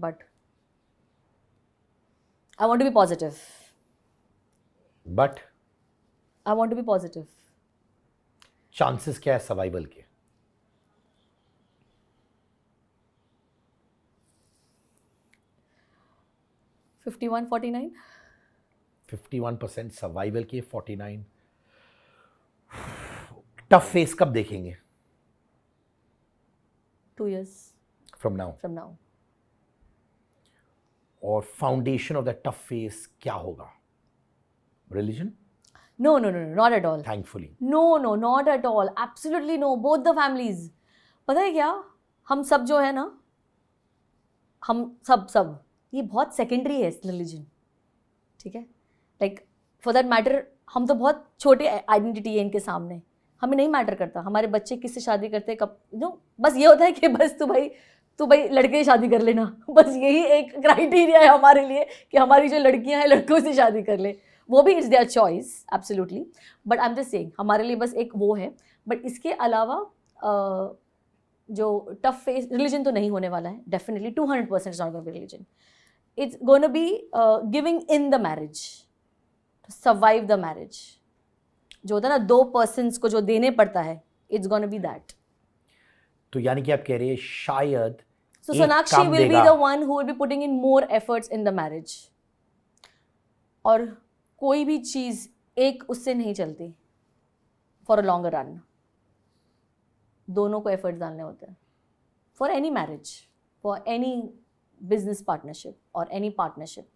but I want to be positive. But I want to be positive. Chances क्या है survival के? $51, $49. 51% survival के, 49 tough face कब देखेंगे? 2 years from now. from now. और foundation of the tough face क्या होगा? Religion? No, no, no, no, not at all. Thankfully. No, no, not at all. Absolutely no. Both the families. पता है क्या? हम सब जो है ना, हम सब ये बहुत सेकेंडरी है रिलीजन. ठीक है? लाइक फॉर दैट मैटर हम तो बहुत छोटे आइडेंटिटी है इनके सामने. हमें नहीं मैटर करता हमारे बच्चे किससे शादी करते कब. बस ये होता है कि बस तू भाई लड़के से शादी कर लेना. बस यही एक क्राइटेरिया है हमारे लिए कि हमारी जो लड़कियां हैं लड़कों से शादी कर ले. वो भी it's their choice absolutely. But I am just saying हमारे लिए बस एक वो है. बट इसके अलावा जो टफ फेस रिलीजन तो नहीं होने वाला है. Definitely 200% it's not going to be religion. It's going to be giving in the marriage to survive the marriage. जो होता है ना 2 पर्सन्स को जो देने पड़ता है, it's going to be that. तो यानी कि आप कह रहे हैं शायद So Sonakshi will be the one who will be putting in more efforts in the marriage. और कोई भी चीज़ एक उससे नहीं चलती for a longer run. दोनों को efforts डालने होते हैं. For any marriage, for any business partnership or any partnership,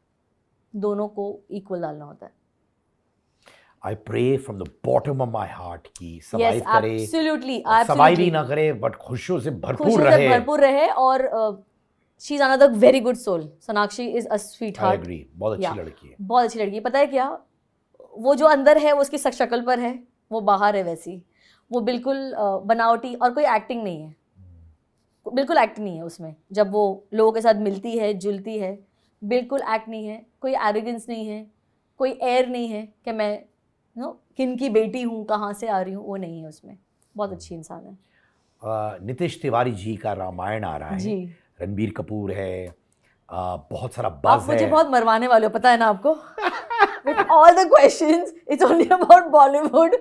दोनों को equal डालना होता है. I pray from the bottom of my heart कि survive Yes, करे. absolutely. survive ही ना करे but खुशियों से भरपूर रहे. और she is another very good soul. Sonakshi is a sweetheart. I agree. बहुत अच्छी लड़की है. बहुत अच्छी लड़की है. पता है क्या, वो जो अंदर है वो उसकी शक्ल पर है, वो बाहर है वैसी. वो बिल्कुल बनावटी और कोई एक्टिंग नहीं है. बिल्कुल एक्ट नहीं है उसमें. जब वो लोगों के साथ मिलती है जुलती है, बिल्कुल एक्ट नहीं है. कोई एरोगेंस नहीं है, कोई एयर नहीं है कि मैं किन की बेटी हूँ, कहाँ से आ रही हूँ, वो नहीं है उसमें. बहुत अच्छी इंसान है. नितिश तिवारी जी का रामायण आ रहा है जी. रणबीर कपूर है. बहुत सारा आप बज़ मुझे है. बहुत मरवाने वाले हो, पता है ना आपको. With all the questions, it's only about Bollywood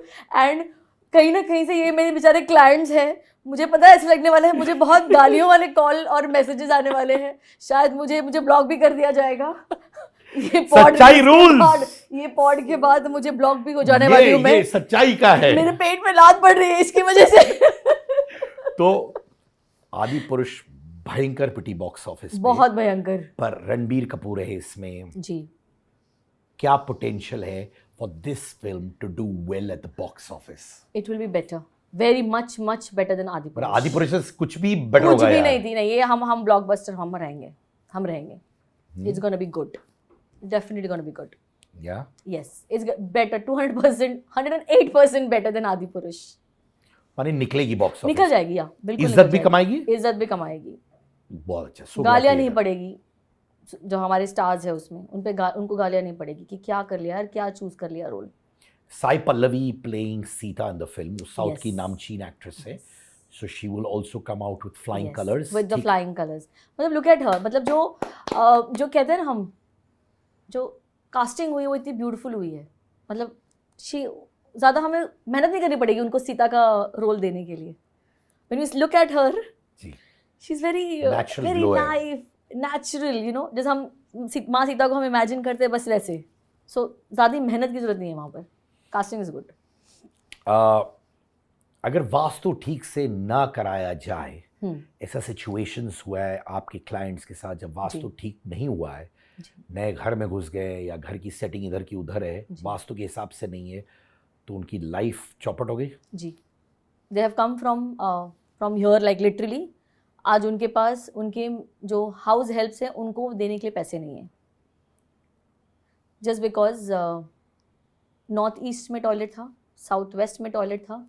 and कहीं ना कहीं से ये मेरे बेचारे क्लाइंट्स हैं. मुझे पता है ऐसे लगने वाला है, मुझे बहुत गालियों वाले कॉल और मैसेजेस आने वाले हैं. शायद मुझे ब्लॉक भी कर दिया जाएगा. ये सच्चाई रूल्स. ये पॉड के बाद मुझे ब्लॉक भी हो जाने वाली हूँ मैं. ये सच्चाई का है. मेरे पेट में लात पड़ रही है इसकी वजह से. तो आदि पुरुष भयंकर पिटी बॉक्स ऑफिस. बहुत भयंकर. पर रणबीर कपूर है इसमें. जी. क्या पोटेंशियल है for this film to do well at the box office? It will be better, very much better than Adi Purush. आदि पुरुष से कुछ भी बेटर होगा. कुछ भी नहीं थी. नहीं, ये हम ब्लॉकबस्टर हम रहेंगे. It's gonna be good. Definitely going to be good. Yeah. Yes, it's better 200%, 108% better than आदि पुरुष. माने निकलेगी बॉक्स ऑफिस. निकल जाएगी. या बिल्कुल. इज्जत भी कमाएगी. इज्जत भी कमाएगी. बहुत अच्छा. गालियाँ नहीं पड़ेगी. जो हमारे स्टार्स है उसमें उनको गालियाँ नहीं पड़ेगी कि क्या कर लिया यार, क्या चूज कर लिया role. Sai Pallavi playing Sita in the film. वो साउथ की Yes. नामचीन एक्ट्रेस है. So she will also come out with flying Yes, colors. with the flying colors. मतलब look at her. मतलब जो कहते हैं ना हम, जो कास्टिंग हुई वो इतनी ब्यूटीफुल हुई है. मतलब ज़्यादा हमें मेहनत नहीं करनी पड़ेगी उनको सीता का रोल देने के लिए. When you look at her, she's very naive, natural, you know. जैसे हम माँ सीता को हम इमेजिन करते हैं बस वैसे. So ज़्यादा मेहनत की ज़रूरत नहीं है वहाँ पर. Casting is good. अगर वास्तु ठीक से ना कराया जाए, ऐसा सिचुएशंस हुआ है आपके क्लाइंट्स के साथ जब वास्तु ठीक नहीं हुआ है, नए घर में घुस गए या घर की सेटिंग इधर की उधर है, वास्तु के हिसाब से नहीं है, तो उनकी लाइफ चौपट हो गई? जी. They have come from here like literally. आज उनके पास उनके जो हाउस हेल्प्स हैं उनको देने के लिए पैसे नहीं है. जस्ट बिकॉज नॉर्थ ईस्ट में टॉयलेट था, साउथ वेस्ट में टॉयलेट था,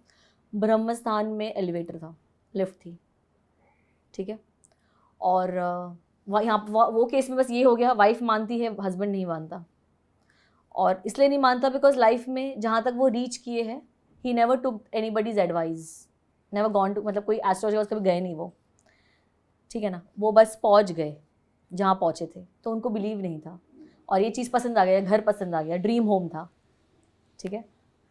ब्रह्मस्थान में एलिवेटर था, लिफ्ट थी. ठीक है. और यहाँ वो केस में बस ये हो गया, वाइफ मानती है, हस्बैंड नहीं मानता. और इसलिए नहीं मानता बिकॉज लाइफ में जहाँ तक वो रीच किए हैं, he never took anybody's advice, never gone to, मतलब कोई एस्ट्रोलॉजर कभी गए नहीं वो. ठीक है ना. वो बस पहुँच गए जहाँ पहुँचे थे, तो उनको बिलीव नहीं था और ये चीज़ पसंद आ गया, घर पसंद आ गया, ड्रीम होम था, ठीक है,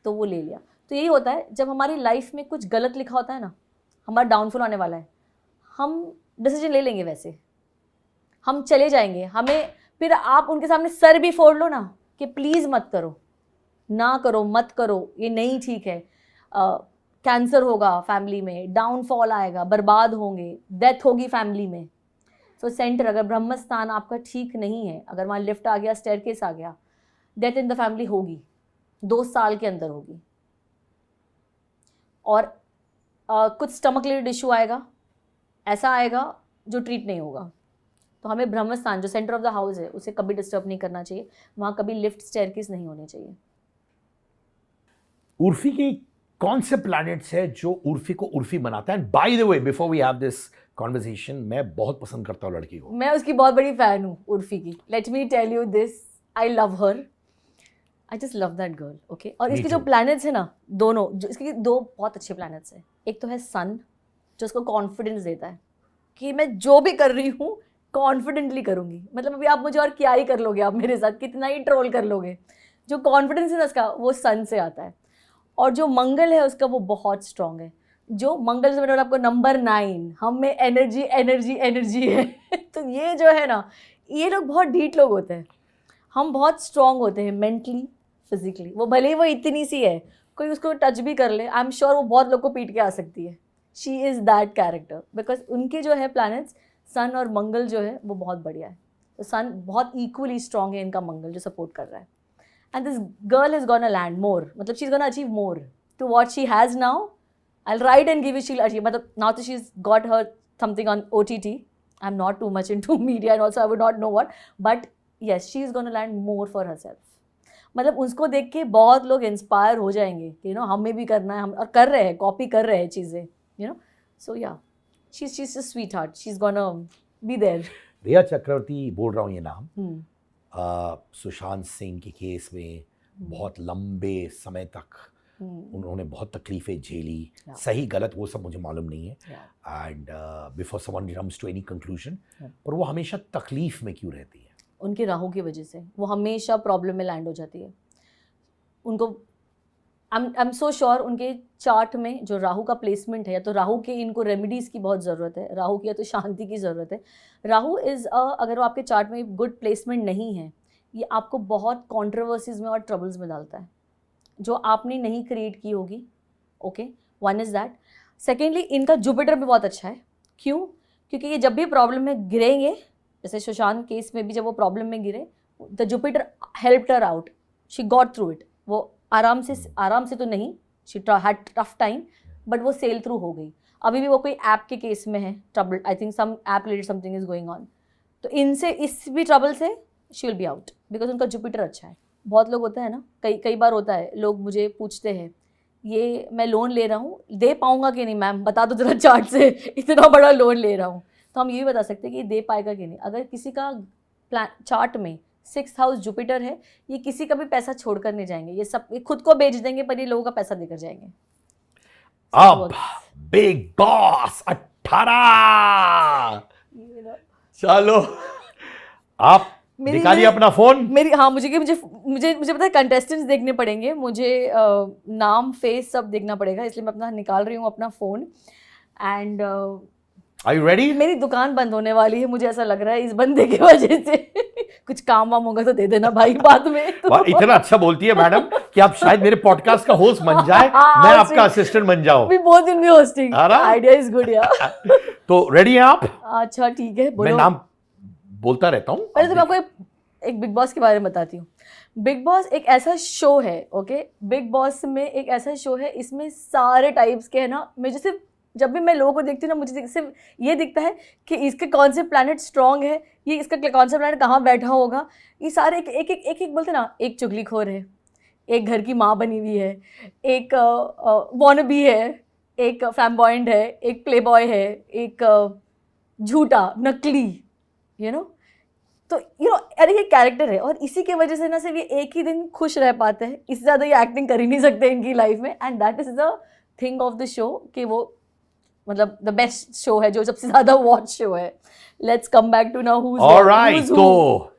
तो वो ले लिया। तो यही होता है जब हमारी लाइफ में कुछ गलत लिखा होता है ना, हमारा डाउनफॉल आने वाला है, हम डिसीजन ले लेंगे, वैसे हम चले जाएंगे, हमें फिर आप उनके सामने सर भी फोड़ लो ना कि प्लीज़ मत करो, ना करो, मत करो, ये नहीं ठीक है, कैंसर होगा फैमिली में, डाउनफॉल आएगा, बर्बाद होंगे, डेथ होगी फैमिली में। तो सेंटर अगर ब्रह्म स्थान आपका ठीक नहीं है, अगर वहाँ लिफ्ट आ गया, स्टेयरकेस आ गया, डेथ इन द फैमिली होगी, 2 साल के अंदर होगी। और कुछ स्टमक रिलेटेड इशू आएगा, ऐसा आएगा जो ट्रीट नहीं होगा। तो हमें ब्रह्म स्थान जो सेंटर ऑफ द हाउस है उसे कभी डिस्टर्ब नहीं करना चाहिए, वहाँ कभी लिफ्ट स्टेयरकेस नहीं होने चाहिए। उर्फी के कौन से प्लैनेट्स है जो उर्फी को उर्फी बनाता है? And by the way, before we have this conversation, मैं बहुत पसंद करता हूँ लड़की को, मैं उसकी बहुत बड़ी फैन हूँ उर्फी की। Let me tell you this, I love her, I just love that girl, okay. और Me इसके जो too. प्लैनेट्स है ना, दोनों जो इसके 2 बहुत अच्छे प्लैनेट्स हैं। एक तो है सन, जो उसको कॉन्फिडेंस देता है कि मैं जो भी कर रही हूँ कॉन्फिडेंटली करूँगी, मतलब अभी आप मुझे और क्या ही कर लोगे, आप मेरे साथ कितना ही ट्रोल कर लोगे, जो कॉन्फिडेंस है ना उसका, वो सन से आता है। और जो मंगल है उसका, वो बहुत स्ट्रांग है। जो मंगल से मैंने आपको नंबर 9, हम में एनर्जी एनर्जी एनर्जी है तो ये जो है ना, ये लोग बहुत ढीठ लोग होते हैं, हम बहुत स्ट्रांग होते हैं मेंटली, फिजिकली। वो भले ही वो इतनी सी है, कोई उसको टच भी कर ले, आई एम श्योर वो बहुत लोग को पीट के आ सकती है। She is that character, because उनके जो है प्लैनेट्स सन और मंगल जो है वो बहुत बढ़िया है। तो सन बहुत इक्वली स्ट्रांग है, इनका मंगल जो सपोर्ट कर रहा है। And this girl is gonna land more, मतलब she is gonna achieve more to what she has now. I will write and give it, she will achieve, मतलब नाउ तो she is got her something on OTT. I am not too much into media and also I would not know what, but yes she is gonna land more for herself. मतलब उसको देख के बहुत लोग inspire हो जाएंगे कि you know हमें भी करना है, हम और कर रहे हैं, कॉपी कर रहे हैं चीज़ें, यू नो। सो या she's a sweetheart, she's gonna be there. रिया चक्रवर्ती बोल रहा हूँ ये नाम, सुशांत सिंह के केस में बहुत लंबे समय तक उन्होंने बहुत तकलीफें झेली, सही गलत वो सब मुझे मालूम नहीं है, and before someone comes to any conclusion, पर वो हमेशा तकलीफ में क्यों रहती है? उनके राहु की वजह से वो हमेशा प्रॉब्लम में लैंड हो जाती है। उनको आई एम सो श्योर उनके चार्ट में जो राहु का प्लेसमेंट है, या तो राहु के इनको रेमेडीज़ की बहुत ज़रूरत है, राहु की या तो शांति की ज़रूरत है। राहु इज़ अगर वो आपके चार्ट में गुड प्लेसमेंट नहीं है, ये आपको बहुत कॉन्ट्रोवर्सीज में और ट्रबल्स में डालता है जो आपने नहीं क्रिएट की होगी, okay. One is that. Secondly, इनका जुपिटर भी बहुत अच्छा है। क्यों? क्योंकि ये जब भी प्रॉब्लम में गिरेंगे, जैसे सुशांत केस में भी जब वो प्रॉब्लम में गिरे, the Jupiter helped her out, she got through it. वो आराम से तो नहीं, she had tough time, but वो सेल थ्रू हो गई। अभी भी वो कोई ऐप के केस में है, trouble, I think some app related something is going on, तो इनसे इस भी ट्रबल से she will be out, because उनका जुपिटर अच्छा है। बहुत लोग होता है ना, कई बार होता है, लोग मुझे पूछते हैं ये मैं लोन ले रहा हूँ, दे पाऊँगा कि नहीं मैम, बता दो जरा चार्ट से, इतना बड़ा लोन ले रहा हूँ। तो हम ये भी बता सकते हैं कि दे पाएगा कि नहीं। अगर किसी का चार्ट में 6th हाउस जुपिटर है, ये किसी का भी पैसा छोड़कर नहीं जाएंगे, ये सब ये खुद को बेच देंगे, पर ये लोगों का पैसा देकर जाएंगे। अब बिग बॉस 18, चलो आप दिखा दिया अपना फोन। हाँ, मुझे पता है कंटेस्टेंट्स देखने पड़ेंगे, मुझे नाम फेस सब देखना पड़ेगा, इसलिए मैं अपना निकाल रही हूँ अपना phone. And Are you ready? मेरी दुकान बंद होने वाली है, मुझे ऐसा लग रहा है इस बंदे की वजह से। कुछ काम वाम होगा तो दे देना भाई बाद में। तो इतना अच्छा बोलती है मैडम कि आप शायद मेरे पॉडकास्ट का होस्ट बन जाए, मैं आपका असिस्टेंट बन जाऊं। We both will be hosting. Idea is good, yeah. तो रेडी हैं आप? अच्छा ठीक है, बोलो। मैं नाम बोलता रहता हूँ। पहले तो मैं आपको एक बिग बॉस के बारे में बताती हूँ। बिग बॉस एक ऐसा शो है, ओके। बिग बॉस में एक ऐसा शो है, इसमें सारे टाइप्स के है ना, मुझे सिर्फ जब भी मैं लोगों को देखती हूँ ना, मुझे सिर्फ ये दिखता है कि इसके कौन से प्लैनेट स्ट्रांग है, ये इसका कौन सा प्लैनेट कहाँ बैठा होगा। ये सारे एक बोलते ना, एक चुगलीखोर है, एक घर की माँ बनी हुई है, एक वॉनबी है, एक फ्लैम्बॉयंट है, एक प्लेबॉय है, एक झूठा नकली, यू नो। तो अरे ये कैरेक्टर है, और इसी की वजह से ना सिर्फ ये एक ही दिन खुश रह पाते हैं, इससे ज़्यादा ये एक्टिंग कर ही नहीं सकते इनकी लाइफ में। And that is the thing of the show कि वो मतलब द बेस्ट शो है, जो सबसे ज्यादा वॉच शो है. Let's come back to now alright, तो